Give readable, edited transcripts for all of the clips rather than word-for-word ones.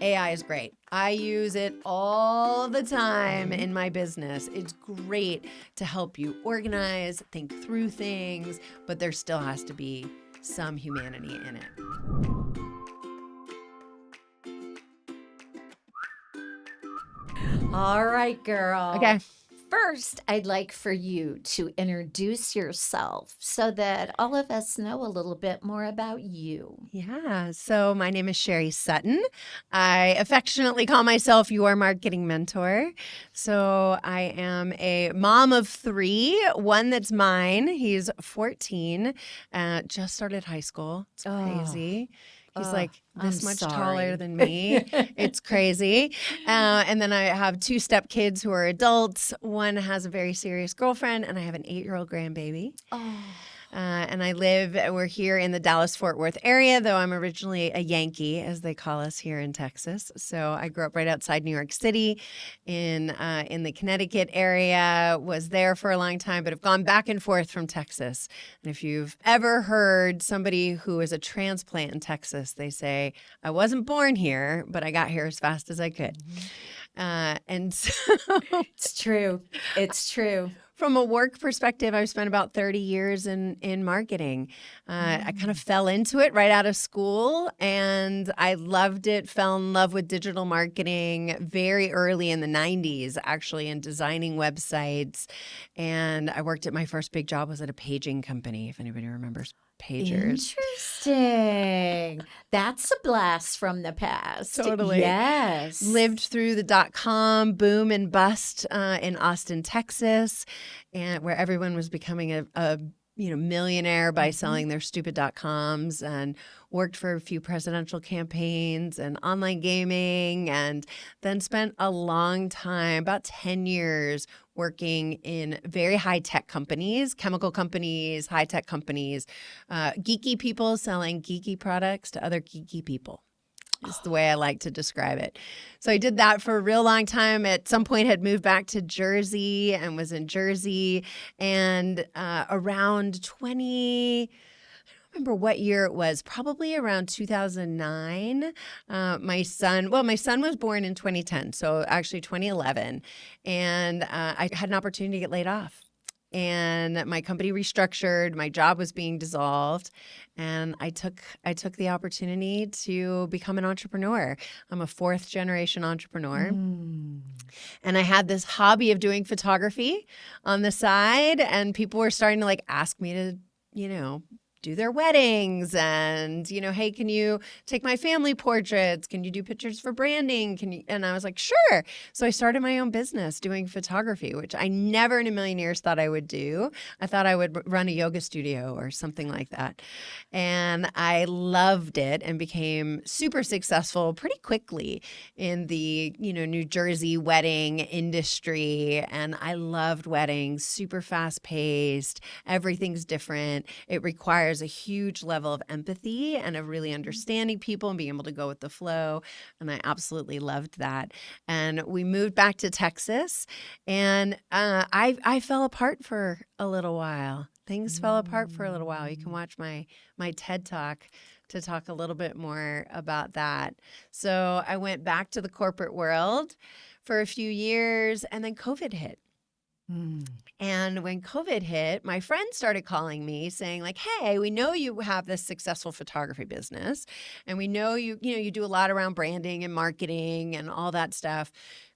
AI is great. I use it all the time in my business. It's great to help you organize, think through things, but there still has to be some humanity in it. All right, girl. Okay. First, I'd like for you to introduce yourself so that all of us know a little bit more about you. Yeah. So my name is Sherry Sutton. I affectionately call myself your marketing mentor. So I am a mom of 3, one that's mine. He's 14, just started high school. It's crazy. He's like this much taller than me. It's crazy. And then I have 2 stepkids who are adults. One has a very serious girlfriend, and I have an 8-year-old grandbaby. And we're here in the Dallas-Fort Worth area, though I'm originally a Yankee, as they call us here in Texas. So I grew up right outside New York City in the Connecticut area, was there for a long time, but have gone back and forth from Texas. And if you've ever heard somebody who is a transplant in Texas, they say, I wasn't born here, but I got here as fast as I could. And so It's true. It's true. From a work perspective, I've spent about 30 years in marketing. I kind of fell into it right out of school, and I loved it, fell in love with digital marketing very early in the 90s, actually, in designing websites. And I worked at my first big job was at a paging company, if anybody remembers pagers. Interesting. That's a blast from the past. Totally. Yes. Lived through the .com boom and bust in Austin, Texas, and where everyone was becoming a millionaire by selling their stupid .coms, and worked for a few presidential campaigns and online gaming, and then spent a long time, about 10 years, working in very high-tech companies, chemical companies, high-tech companies, geeky people selling geeky products to other geeky people. Is the way I like to describe it. So I did that for a real long time. At some point had moved back to Jersey and was in Jersey. And around 20, I don't remember what year it was, probably around 2009, my son was born in 2010, so actually 2011. And I had an opportunity to get laid off. And my company restructured, my job was being dissolved, and I took the opportunity to become an entrepreneur. I'm a 4th generation entrepreneur. And I had this hobby of doing photography on the side, and people were starting to ask me to, do their weddings, and hey, can you take my family portraits? Can you do pictures for branding? And I was like, sure. So I started my own business doing photography, which I never in a million years thought I would do. I thought I would run a yoga studio or something like that. And I loved it and became super successful pretty quickly in the, New Jersey wedding industry. And I loved weddings, super fast paced. Everything's different. It requires a huge level of empathy and of really understanding people and being able to go with the flow. And I absolutely loved that. And we moved back to Texas, and I fell apart for a little while. Things fell apart for a little while. You can watch my TED Talk to talk a little bit more about that. So I went back to the corporate world for a few years, and then COVID hit. And when COVID hit, my friends started calling me saying hey, we know you have this successful photography business, and we know you do a lot around branding and marketing and all that stuff.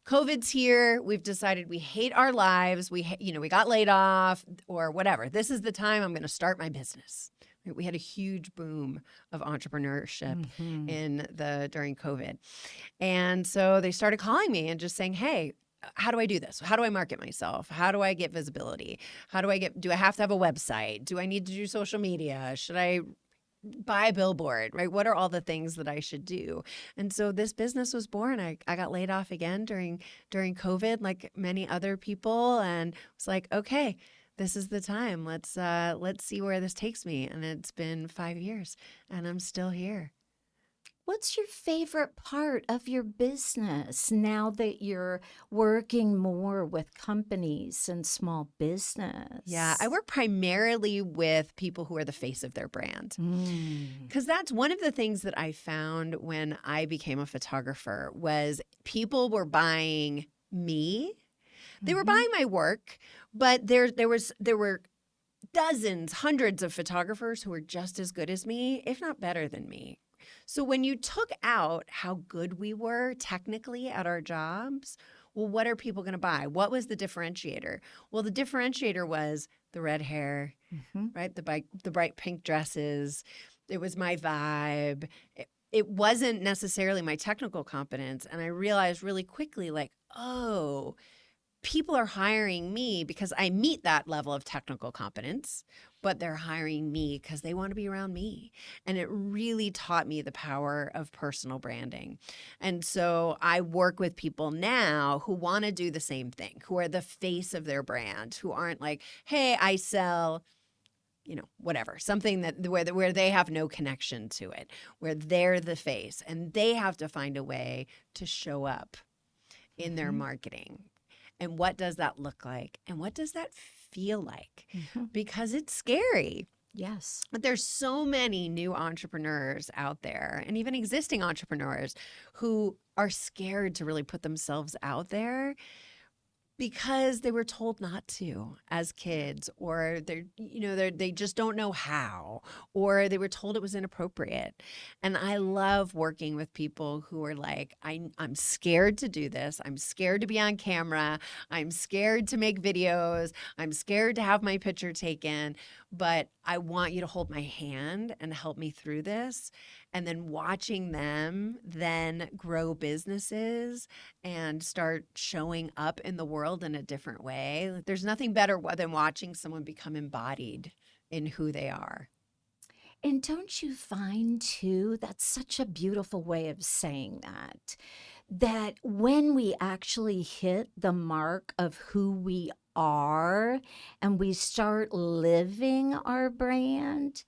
COVID's here. We've decided we hate our lives. We got laid off or whatever. This is the time I'm going to start my business. We had a huge boom of entrepreneurship during COVID. And so they started calling me and just saying, hey, how do I do this? How do I market myself? How do I get visibility? Do I have to have a website? Do I need to do social media? Should I buy a billboard, right? What are all the things that I should do? And so this business was born. I got laid off again during COVID, like many other people, and was like, okay, this is the time. Let's see where this takes me. And it's been 5 years, and I'm still here. What's your favorite part of your business now that you're working more with companies and small Yeah, I business? work primarily with people who are the face of their brand. Mm. Because that's one of the things that I found when I became a photographer was people were buying me. They were Mhm. buying my work, but there were dozens, hundreds of photographers who were just as good as me, if not better than me. So when you took out how good we were technically at our jobs, well, what are people going to buy? What was the differentiator? Well, the differentiator was the red hair, Mhm. right? The bright pink dresses. It was my vibe. It wasn't necessarily my technical competence. And I realized really quickly, like, oh, people are hiring me because I meet that level of technical competence, but they're hiring me because they want to be around me. And it really taught me the power of personal branding. And so I work with people now who want to do the same thing, who are the face of their brand, who aren't like, hey, I sell, whatever, something that where they have no connection to it, where they're the face and they have to find a way to show up in their Mhm. marketing. And what does that look like? And what does that feel like? Mhm. Because it's scary. Yes. But there's so many new entrepreneurs out there and even existing entrepreneurs who are scared to really put themselves out there because they were told not to as kids, or they just don't know how, or they were told it was inappropriate. And I love working with people who are like, I'm scared to do this. I'm scared to be on camera. I'm scared to make videos. I'm scared to have my picture taken, but I want you to hold my hand and help me through this. And then watching them then grow businesses and start showing up in the world in a different way. Like, there's nothing better than watching someone become embodied in who they are. And don't you find too, that's such a beautiful way of saying that when we actually hit the mark of who we are and we start living our brand,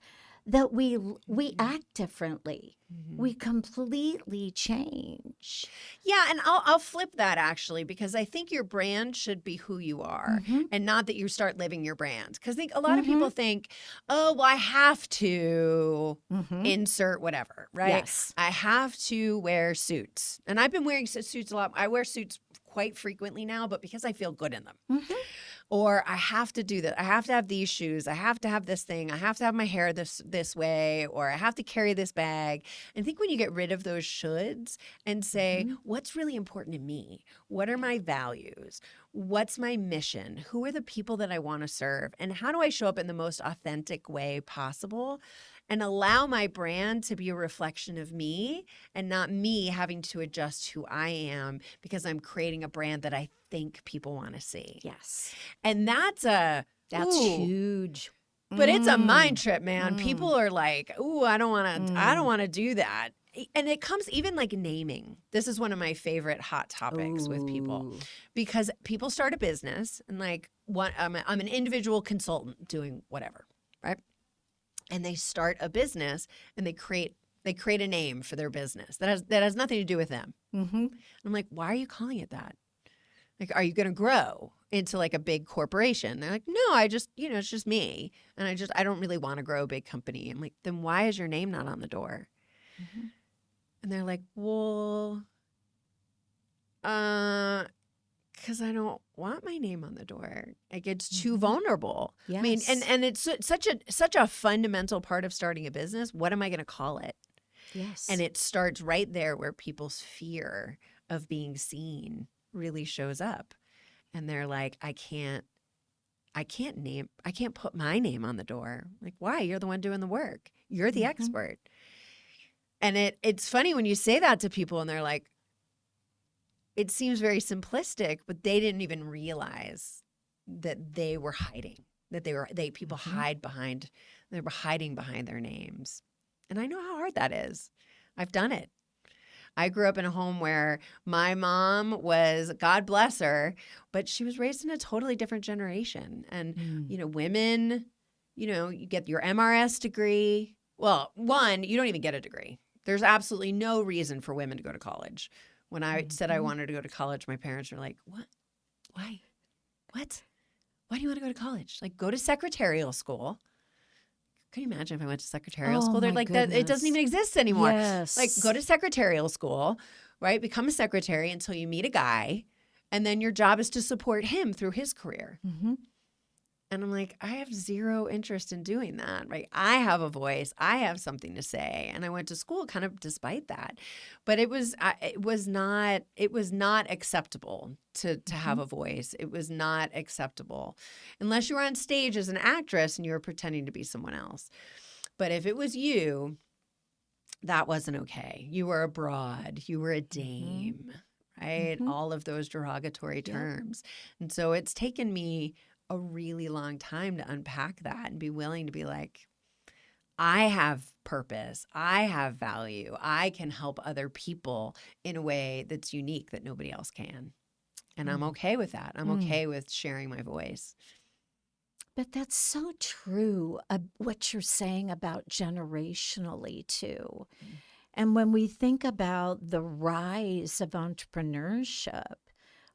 that we Mhm. act differently. Mhm. We completely change. Yeah, and I'll flip that actually, because I think your brand should be who you are Mhm. and not that you start living your brand. Because I think a lot of people Mhm. think, oh, well, I have to Mhm. insert whatever, right? Yes. I have to wear suits. And I've been wearing suits a lot. I wear suits quite frequently now, but because I feel good in them. Mhm. Or I have to do that. I have to have these shoes. I have to have this thing. I have to have my hair this way, or I have to carry this bag. And I think when you get rid of those shoulds and say, Mhm. what's really important to me? What are Yeah. my values? What's my mission? Who are the people that I want to serve? And how do I show up in the most authentic way possible? And allow my brand to be a reflection of me and not me having to adjust who I am because I'm creating a brand that I think people want to see. Yes. And That's huge. but it's a mind Mm. trip, man. People Mm. are like, ooh, I don't Mm. want to do that. And it comes even like naming. This is one of my favorite hot topics with people Ooh. because people start a business and like I'm an individual consultant doing whatever, right? And they start a business and they create a name for their business that has nothing to do with them. Mhm. I'm like, why are you calling it that? Like, are you going to grow into like a big corporation? They're like, no, I just, it's just me. And I don't really want to grow a big company. I'm like, then why is your name not on the door? Mhm. And they're like, well, because I don't want my name on the door. Like, it's too Mhm. vulnerable. I mean, Yes. and it's such a fundamental part of starting a business. What am I going to call it? And Yes. it starts right there where people's fear of being seen really shows up. And they're like, I can't put my name on the door. Like, why? You're the one doing the work. You're the Mhm. expert. And it's funny when you say that to people and they're like, it seems very simplistic, but they didn't even realize that they were hiding, that people Mhm. they were hiding behind their names. And I know how hard that is. I've done it. I grew up in a home where my mom was, God bless her, but she was raised in a totally different generation. And, Mm. Women, you get your MRS degree. Well, one, you don't even get a degree. There's absolutely no reason for women to go to college. When I said I Mhm. wanted to go to college, my parents were like, what? Why? What? Why do you want to go to college? Like, go to secretarial school. Can you imagine if I went to secretarial Oh school? They're my like, that it doesn't goodness. even exist anymore. Like, go Yes. to secretarial school, right? Become a secretary until you meet a guy. And then your job is to support him through his career. Mhm. And I'm like, I have zero interest in doing that, right? I have a voice. I have something to say. And I went to school kind of despite that. But it was not acceptable to have Mhm. a voice. It was not acceptable unless you were on stage as an actress and you were pretending to be someone else. But if it was you, that wasn't okay. You were a broad, you were a Mhm. dame, right? Mhm. All of those derogatory Yep. terms. And so it's taken me a really long time to unpack that and be willing to be like, I have purpose. I have value. I can help other people in a way that's unique that nobody else can. And I'm Mm. okay with that. I'm Mm. okay with sharing my voice. But that's so true, what you're saying about generationally, too. Mm. And when we think about the rise of entrepreneurship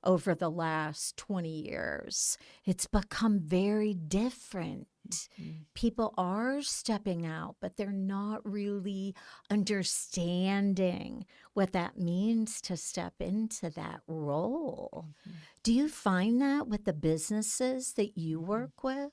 over the last 20 years, it's become very different. Mm. People are stepping out, but they're not really understanding what that means to step into that role. Mhm. Do you find that with the businesses that you Mhm. work with?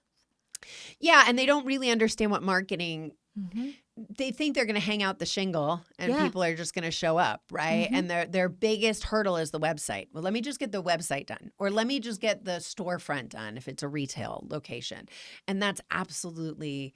Yeah, and they don't really understand what marketing. Mm-hmm. They think they're going to hang out the shingle and Yeah. people are just going to show up, right? Mm-hmm. And their biggest hurdle is the website. Well, let me just get the website done, or let me just get the storefront done if it's a retail location. And that's absolutely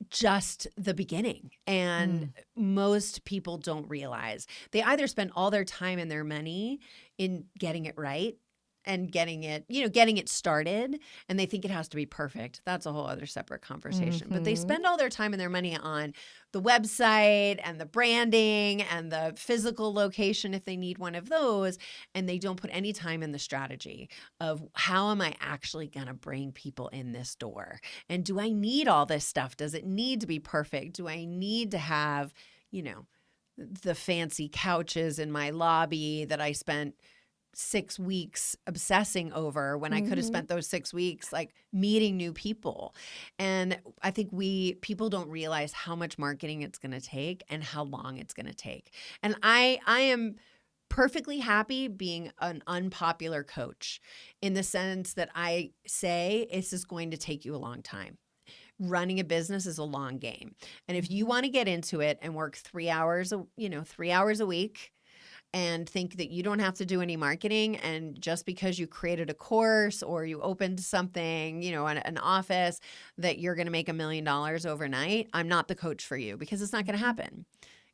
just the beginning. And most people don't realize they either spend all their time and their money in getting it right and getting it started, and they think it has to be perfect. That's a whole other separate conversation. But they Mm-hmm. spend all their time and their money on the website and the branding and the physical location if they need one of those, and they don't put any time in the strategy of how am I actually going to bring people in this door? And do I need all this stuff? Does it need to be perfect? Do I need to have, the fancy couches in my lobby that I spent 6 weeks obsessing over when I could have Mm-hmm. spent those 6 weeks like meeting new people? And I think people don't realize how much marketing it's going to take and how long it's going to take. And I am perfectly happy being an unpopular coach in the sense that I say this is going to take you a long time. Running a business is a long game. And if you want to get into it and work 3 hours, 3 hours a week, and think that you don't have to do any marketing, and just because you created a course or you opened something, an office, that you're going to make $1 million overnight, I'm not the coach for you, because it's not going to happen.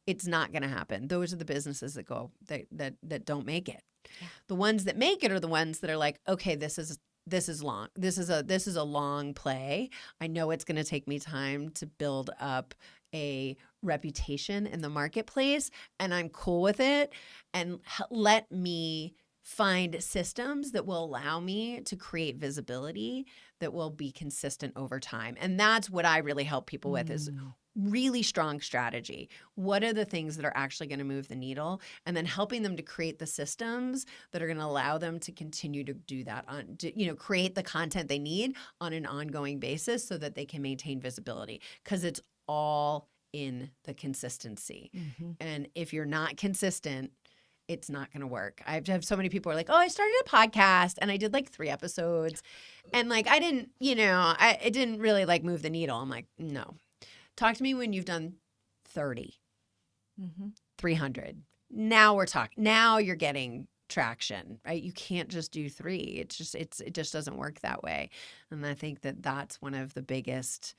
It's not going to happen. Those are the businesses that don't make it. Yeah. The ones that make it are the ones that are like, okay, this is long. This is a long play. I know it's going to take me time to build up a reputation in the marketplace, and I'm cool with it. And let me find systems that will allow me to create visibility that will be consistent over time. And that's what I really help people with, is really strong strategy. What are the things that are actually going to move the needle? And then helping them to create the systems that are going to allow them to continue to do that, create the content they need on an ongoing basis so that they can maintain visibility, because it's all in the consistency. Mm-hmm. And if you're not consistent, it's not going to work. I have so many people who are like, oh, I started a podcast and I did like 3 episodes and like I didn't, it didn't really like move the needle. I'm like, no. Talk to me when you've done 30, 300. Now we're talking. Now you're getting traction, right? You can't just do 3. It just doesn't work that way. And I think that that's one of the biggest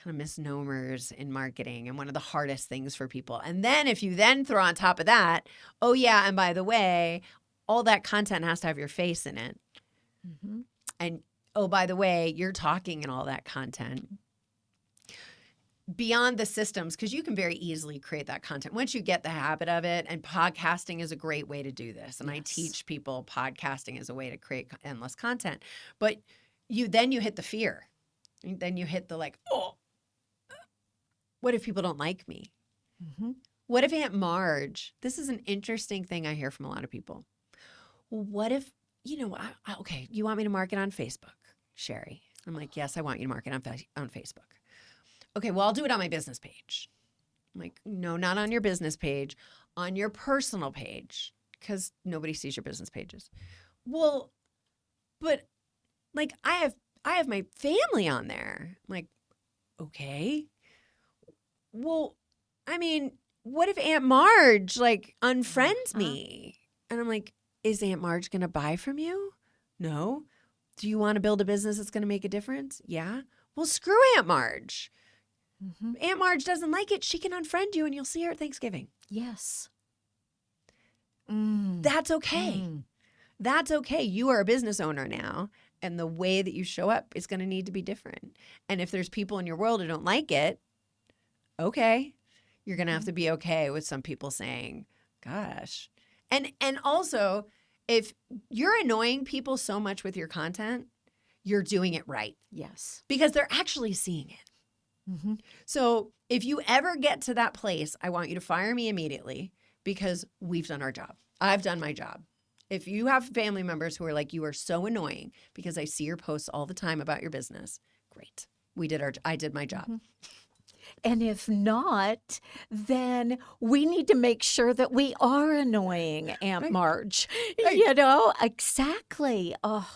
kind of misnomers in marketing and one of the hardest things for people. And then if you then throw on top of that, oh yeah, and by the way, all that content has to have your face in it. Mm-hmm. And oh, by the way, you're talking in all that content. Beyond the systems, because you can very easily create that content once you get the habit of it. And podcasting is a great way to do this. And I teach people podcasting is a way to create endless content. But you hit the fear. Then you hit the like, oh, what if people don't like me? Mm-hmm. What if Aunt Marge, this is an interesting thing I hear from a lot of people. Well, what if, okay, you want me to market on Facebook, Sherry? I'm like, yes, I want you to market on Facebook. Okay, well, I'll do it on my business page. I'm like, no, not on your business page, on your personal page, because nobody sees your business pages. Well, but like I have my family on there. I'm like, okay. Well, I mean, what if Aunt Marge like unfriends me? And I'm like, is Aunt Marge going to buy from you? No. Do you want to build a business that's going to make a difference? Yeah. Well, screw Aunt Marge. Mm-hmm. Aunt Marge doesn't like it. She can unfriend you and you'll see her at Thanksgiving. Yes. That's okay. That's okay. You are a business owner now, and the way that you show up is going to need to be different. And if there's people in your world who don't like it, okay, you're going to have to be okay with some people saying, gosh. And also, if you're annoying people so much with your content, you're doing it right. Yes. Because they're actually seeing it. Mm-hmm. So if you ever get to that place, I want you to fire me immediately because we've done our job. I've done my job. If you have family members who are like, you are so annoying because I see your posts all the time about your business, great. I did my job. Mm-hmm. And if not, then we need to make sure that we are annoying Aunt Marge. Right. Exactly. Oh,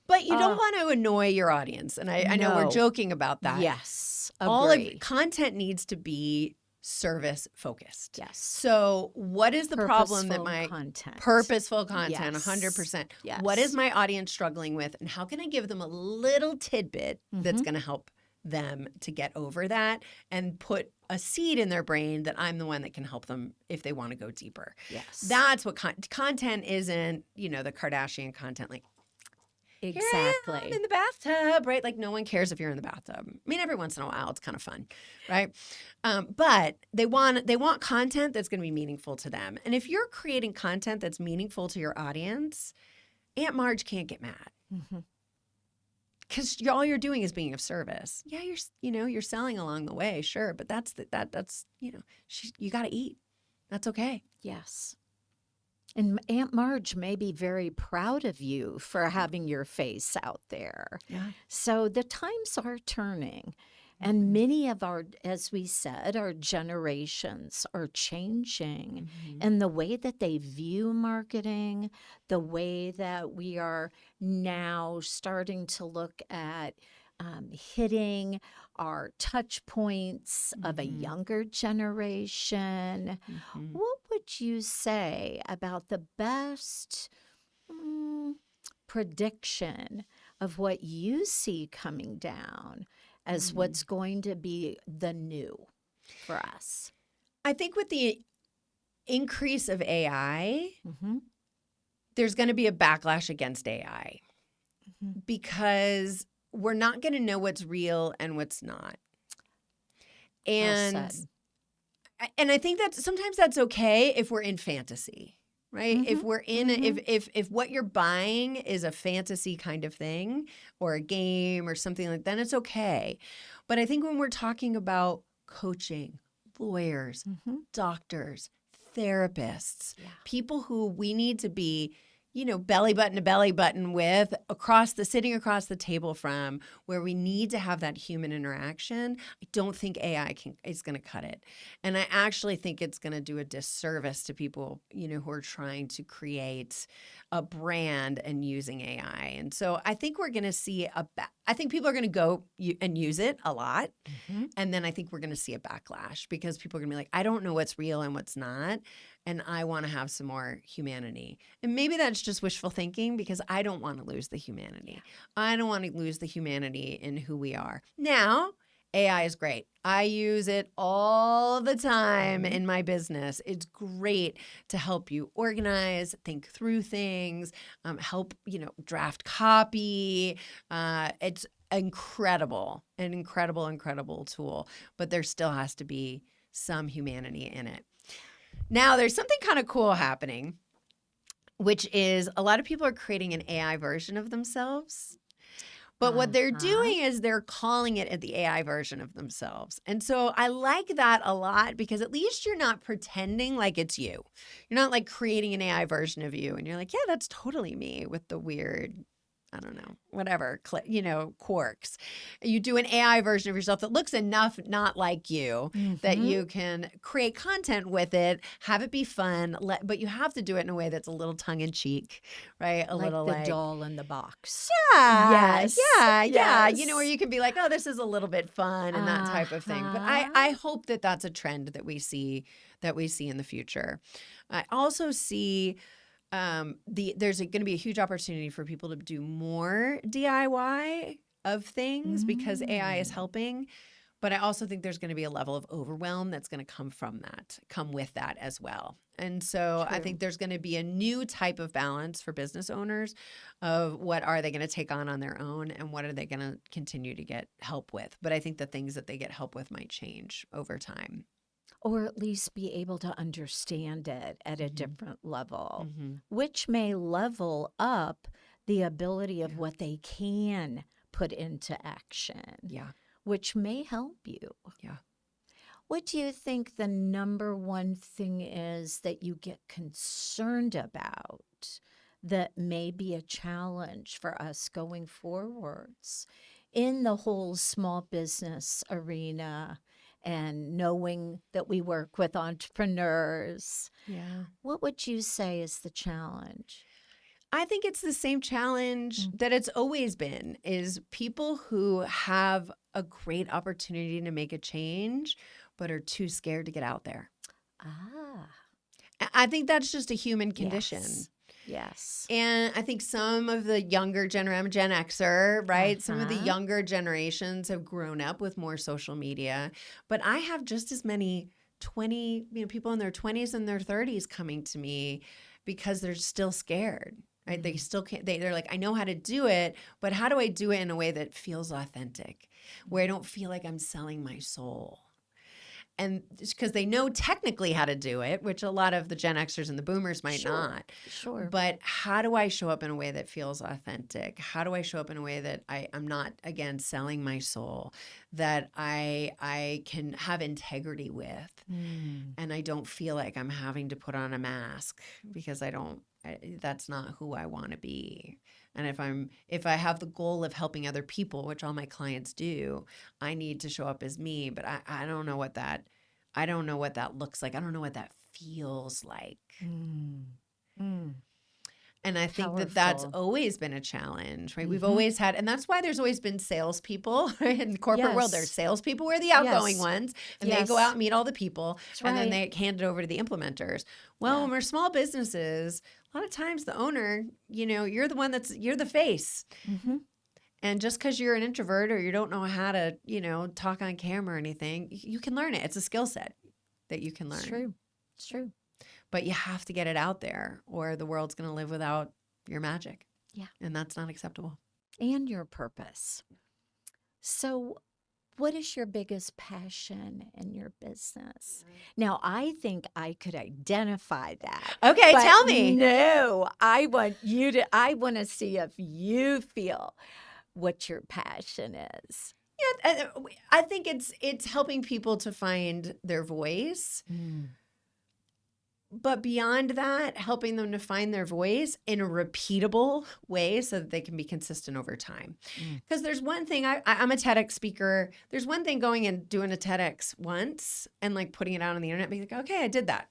but you don't want to annoy your audience. And I know we're joking about that. Yes. All of Agree. content needs to be service focused. Yes. So what is the problem that my purposeful content, Yes. 100%. Yes. What is my audience struggling with? And how can I give them a little tidbit that's going to help them to get over that and put a seed in their brain that I'm the one that can help them if they want to go deeper. Yes. That's what content isn't, the Kardashian content, like, exactly. here I am in the bathtub, right? Like no one cares if you're in the bathtub. I mean, every once in a while, it's kind of fun, right? But they want content that's going to be meaningful to them. And if you're creating content that's meaningful to your audience, Aunt Marge can't get mad. Because all you're doing is being of service. Yeah, you're selling along the way, sure, but that's you got to eat. That's okay. Yes. And Aunt Marge may be very proud of you for having your face out there. Yeah. So the times are turning. And many of as we said, our generations are changing. And the way that they view marketing, the way that we are now starting to look at hitting our touch points of a younger generation. What would you say about the best prediction of what you see coming down as what's going to be the new for us? I think with the increase of AI, there's going to be a backlash against AI because we're not going to know what's real and what's not. And I think that sometimes that's okay if we're in fantasy, right? If we're in if what you're buying is a fantasy kind of thing or a game or something like that, then it's okay. But I think when we're talking about coaching, lawyers, doctors, therapists, people who we need to be belly button to belly button with, sitting across the table from, where we need to have that human interaction, I don't think AI is going to cut it. And I actually think it's going to do a disservice to people, who are trying to create a brand and using AI. And so I think we're going to see I think people are going to go and use it a lot. And then I think we're going to see a backlash because people are going to be like, I don't know what's real and what's not. And I want to have some more humanity. And maybe that's just wishful thinking because I don't want to lose the humanity. I don't want to lose the humanity in who we are. Now, AI is great. I use it all the time in my business. It's great to help you organize, think through things, help, draft copy. It's an incredible tool, but there still has to be some humanity in it. Now, there's something kind of cool happening, which is a lot of people are creating an AI version of themselves, But what they're Uh-huh. doing is they're calling it the AI version of themselves. And so I like that a lot because at least you're not pretending like it's you. You're not like creating an AI version of you and you're like, yeah, that's totally me with the weird, I don't know, whatever, quirks. You do an AI version of yourself that looks enough not like you that Mhm. you can create content with it, have it be fun, but you have to do it in a way that's a little tongue in cheek, right? A Like little the like, doll in the box. yeah, Yes. yeah. You know, where Yes. you can be like, oh, this is a little bit fun and that type of thing. But I Uh-huh. hope that that's a trend that we see in the future. I also see there's going to be a huge opportunity for people to do more DIY of things because AI is Mm. helping. But I also think there's going to be a level of overwhelm that's going to come with that as well. And so I True. think there's going to be a new type of balance for business owners of what are they going to take on their own and what are they going to continue to get help with. But I think the things that they get help with might change over time. Or at least be able to understand it at a Mhm. different level, Mm-hmm. which may level up the ability of Yeah. what they can put into action, Yeah. which may help you. Yeah. What do you think the number one thing is that you get concerned about that may be a challenge for us going forwards in the whole small business arena and knowing that we work with entrepreneurs? Yeah. What would you say is the challenge? I think it's the same challenge Mm. that it's always been is people who have a great opportunity to make a change but are too scared to get out there. Ah, I think that's just a human condition. yes. Yes. And I think some of the younger I'm a Gen Xer, right? Some of the Uh-huh. younger generations have grown up with more social media, but I have just as many people in their 20s and their 30s coming to me because they're still scared. Right? They still can't, they're like, I know how to do it, but how do I do it in a way that feels authentic, where I don't feel like I'm selling my soul? And because they know technically how to do it, which a lot of the Gen Xers and the boomers might not. Sure. But how do I show up in a way that feels authentic? How do I show up in a way that I'm not, again, selling my soul, that I can have integrity with, and I don't feel like I'm having to put on a mask because that's not who I want to be. And if I have the goal of helping other people, which all my clients do, I need to show up as me, but I don't know what that looks like. I don't know what that feels like. And I think that that's Powerful. always been a challenge, right? We've always had, and that's why there's always been salespeople, right? In the corporate world, there's Yes. salespeople who are the outgoing Yes. ones, and they go out and meet all the people, That's and then right. they hand it over to the implementers. Well, Yeah. when we're small businesses, a lot of times the owner, you're the face. Mm-hmm. And just because you're an introvert or you don't know how to, talk on camera or anything, you can learn it. It's a skill set that you can learn. It's true. It's true. But you have to get it out there or the world's going to live without your magic. Yeah. And that's not acceptable. And your purpose. So, what is your biggest passion in your business? Now, I think I could identify that. Okay, but tell me. No, I want to see if you feel what your passion is. Yeah, I think it's helping people to find their voice. But beyond that, helping them to find their voice in a repeatable way so that they can be consistent over time. Because there's one thing, I'm a TEDx speaker. There's one thing going and doing a TEDx once and like putting it out on the internet, being like, okay, I did that.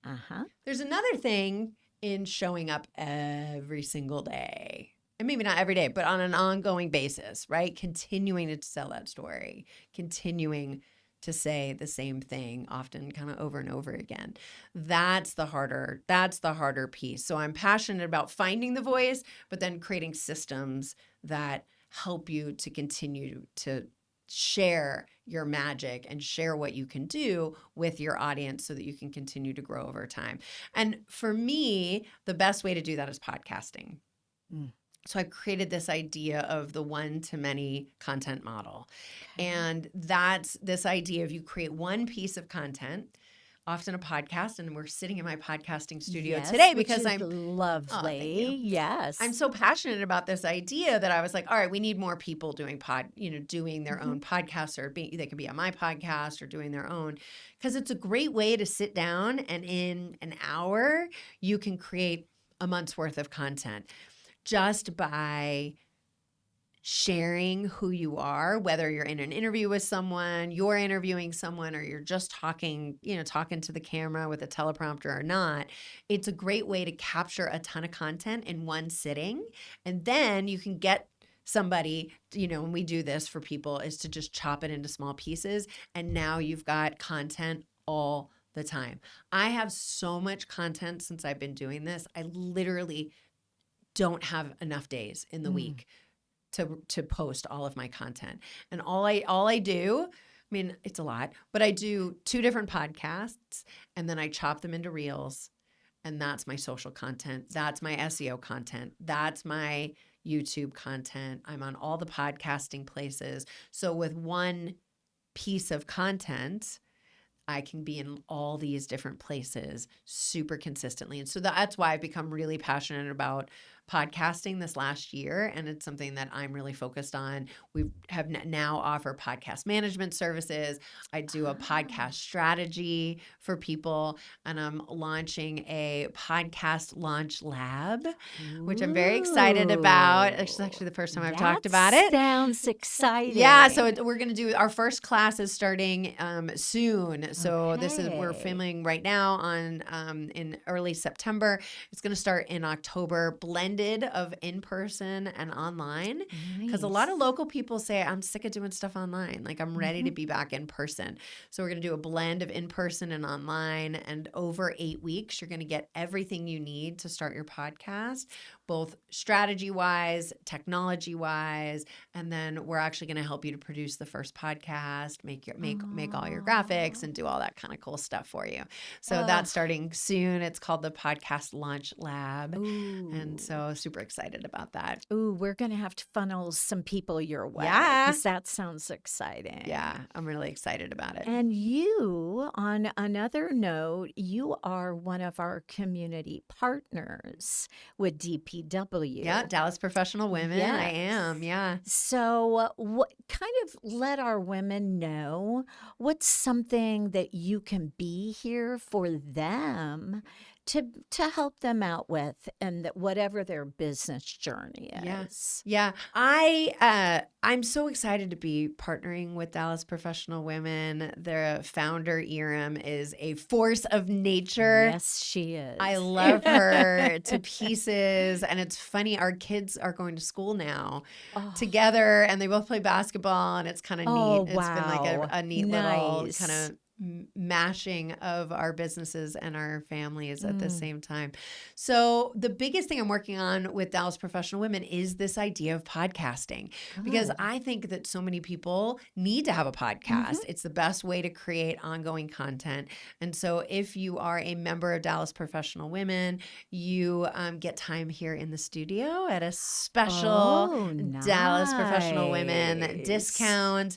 Uh-huh. There's another thing in showing up every single day. And maybe not every day, but on an ongoing basis, right? Continuing to tell that story, continuing to say the same thing often kind of over and over again. That's the harder piece. So I'm passionate about finding the voice, but then creating systems that help you to continue to share your magic and share what you can do with your audience so that you can continue to grow over time. And for me, the best way to do that is podcasting. So I created this idea of the one-to-many content model. And that's this idea of you create one piece of content often a podcast, and we're sitting in my podcasting studio Yes, today which because is Oh, thank you. lovely. Yes. I'm so passionate about this idea that I was like, all right, we need more people doing doing their own podcasts, or they can be on my podcast or doing their own, because it's a great way to sit down and in an hour you can create a month's worth of content just by sharing who you are, whether you're in an interview with someone, you're interviewing someone, or you're just talking to the camera with a teleprompter or not. It's a great way to capture a ton of content in one sitting. And then you can get somebody, when we do this for people, is to just chop it into small pieces. And now you've got content all the time. I have so much content since I've been doing this. I literally don't have enough days in the week to post all of my content. And all I do, it's a lot, but I do 2 different podcasts, and then I chop them into reels, and that's my social content. That's my SEO content. That's my YouTube content. I'm on all the podcasting places. So with one piece of content, I can be in all these different places super consistently. And so that's why I've become really passionate about podcasting this last year. And it's something that I'm really focused on. We have now offer podcast management services. I do a podcast strategy for people, and I'm launching a podcast launch lab, which I'm very excited about. It's actually the first time I've talked about it. Sounds exciting. Yeah, so we're going to do our first class is starting soon. So we're filming right now in early September. It's going to start in October, blended of in-person and online, because a lot of local people say, I'm sick of doing stuff online. Like, I'm ready to be back in person. So we're going to do a blend of in-person and online, and over 8 weeks, you're going to get everything you need to start your podcast, both strategy-wise, technology-wise, and then we're actually going to help you to produce the first podcast, make all your graphics, and do all that kind of cool stuff for you. So that's starting soon. It's called the Podcast Launch Lab. And so super excited about that. Ooh, we're going to have to funnel some people your way. Yeah. Because that sounds exciting. Yeah, I'm really excited about it. And you, on another note, you are one of our community partners with DPW. Yeah, Dallas Professional Women. Yes. I am, yeah. So what kind of let our women know what's something that you can be here for them to help them out with, and whatever their business journey is. Yeah. I'm so excited to be partnering with Dallas Professional Women. Their founder, Iram, is a force of nature. Yes, she is. I love her to pieces. And it's funny, our kids are going to school now together, and they both play basketball, and it's kind of neat. It's been like a neat little kind of mashing of our businesses and our families at the same time. So the biggest thing I'm working on with Dallas Professional Women is this idea of podcasting, because I think that so many people need to have a podcast. It's the best way to create ongoing content. And so if you are a member of Dallas Professional Women, you get time here in the studio at a special Dallas Professional Women discount.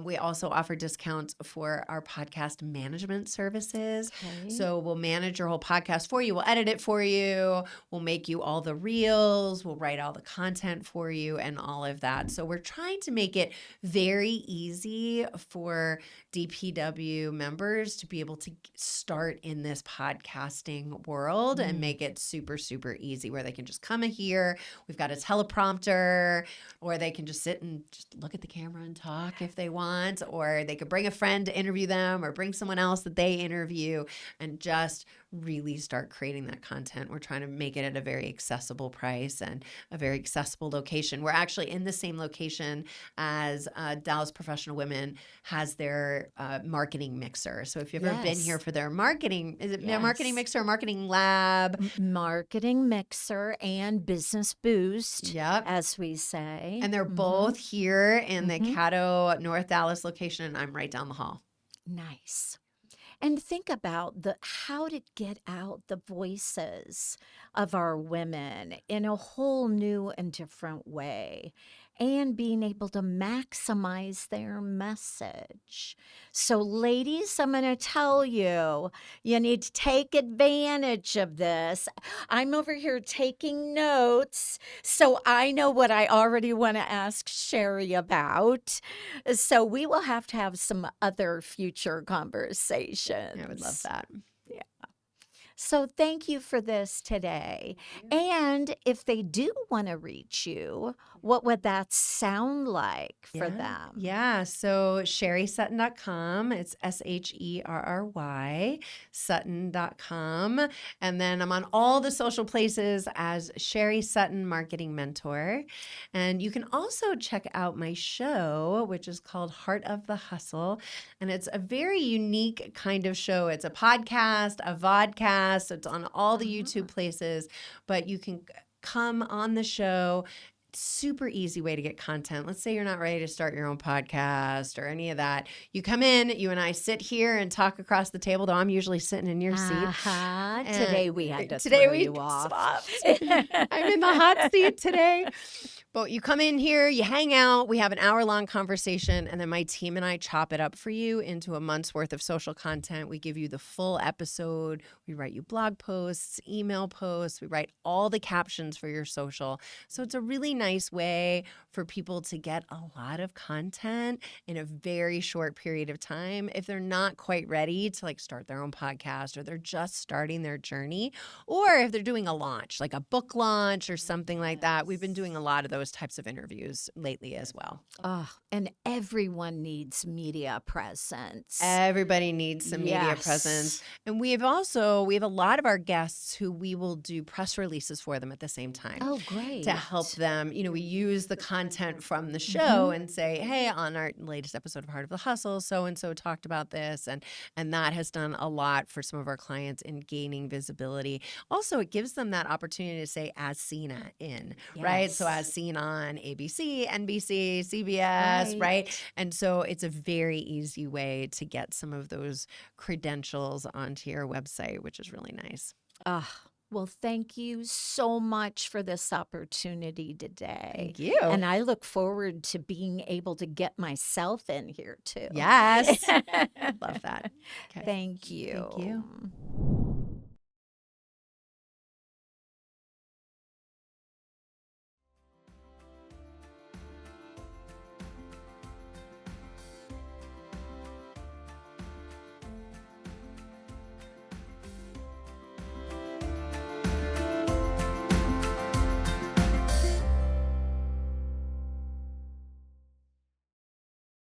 We also offer discounts for our podcast management services. So we'll manage your whole podcast for you. We'll edit it for you. We'll make you all the reels. We'll write all the content for you and all of that. So we're trying to make it very easy for DPW members to be able to start in this podcasting world and make it super, super easy, where they can just come in here. We've got a teleprompter, or they can just sit and just look at the camera and talk if they want, or they could bring a friend to interview them, or bring someone else that they interview, and just really start creating that content. We're trying to make it at a very accessible price and a very accessible location. We're actually in the same location as Dallas Professional Women has their marketing mixer. So if you've ever been here for their marketing, is it their marketing mixer or marketing lab? Marketing mixer and business boost, as we say. And they're both here in the Caddo, North Dallas location, and I'm right down the hall. Nice. And think about how to get out the voices of our women in a whole new and different way. and being able to maximize their message. So, ladies, I'm going to tell you, you need to take advantage of this. I'm over here taking notes, so I know what I already want to ask Sherry about. So, we will have to have some other future conversations. I would love that. Yeah. So thank you for this today. And if they do want to reach you, what would that sound like for them? Yeah. So sherrysutton.com. It's SHERRY, Sutton.com. And then I'm on all the social places as Sherry Sutton Marketing Mentor. And you can also check out my show, which is called Heart of the Hustle. And it's a very unique kind of show. It's a podcast, a vodcast. It's on all the YouTube places, but you can come on the show. Super easy way to get content. Let's say you're not ready to start your own podcast or any of that. You come in, you and I sit here and talk across the table, though I'm usually sitting in your seat. Today we had to today throw we you off. swapped. I'm in the hot seat today. But you come in here, you hang out, we have an hour-long conversation, and then my team and I chop it up for you into a month's worth of social content. We give you the full episode. We write you blog posts, email posts. We write all the captions for your social. So it's a really nice way for people to get a lot of content in a very short period of time if they're not quite ready to start their own podcast, or they're just starting their journey, or if they're doing a launch, like a book launch or something like that. We've been doing a lot of those types of interviews lately as well. Oh, and everyone needs media presence. Everybody needs some media presence. And we have a lot of our guests who we will do press releases for them at the same time. Oh, great. To help them. We use the content from the show and say, hey, on our latest episode of Heart of the Hustle, so-and-so talked about this. And that has done a lot for some of our clients in gaining visibility. Also, it gives them that opportunity to say, as seen right? So as seen on ABC, NBC, CBS, right? And so it's a very easy way to get some of those credentials onto your website, which is really nice. Well, thank you so much for this opportunity today. Thank you. And I look forward to being able to get myself in here too. Yes. Love that. Okay. Thank you. Thank you.